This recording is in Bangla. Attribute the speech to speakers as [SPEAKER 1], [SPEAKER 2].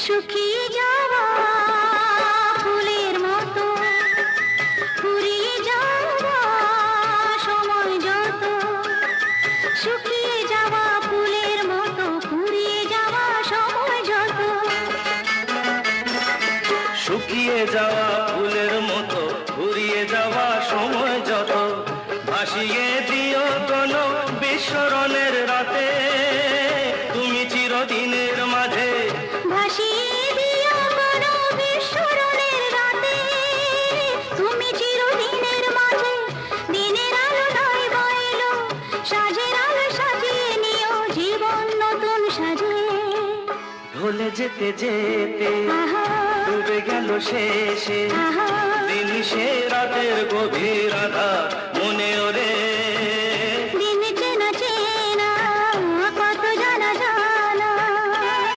[SPEAKER 1] শুকিয়ে যাওয়া ফুলের মতো ফুরিয়ে যাওয়া সময় যত, শুকিয়ে যাওয়া ফুলের মতো ফুরিয়ে যাওয়া সময় যত,
[SPEAKER 2] শুকিয়ে যাওয়া ফুলের মতো ফুরিয়ে যাওয়া সময় যত, ভাসিয়ে দিও কোনো বিস্মরণের রাতে তুমি চিরদিনের মাঝে,
[SPEAKER 1] ভাসিয়ে দিও কোনো বিস্মরণের রাতে তুমি চিরদিনের মাঝে। দিনের আলো নয় বইলো সাজের আলো সাজিয়ে নিও জীবন নতুন সাজে।
[SPEAKER 2] ঢলে যেতে যেতে ডুবে গেল শেষে দিন, সে রাতের গভীর আধার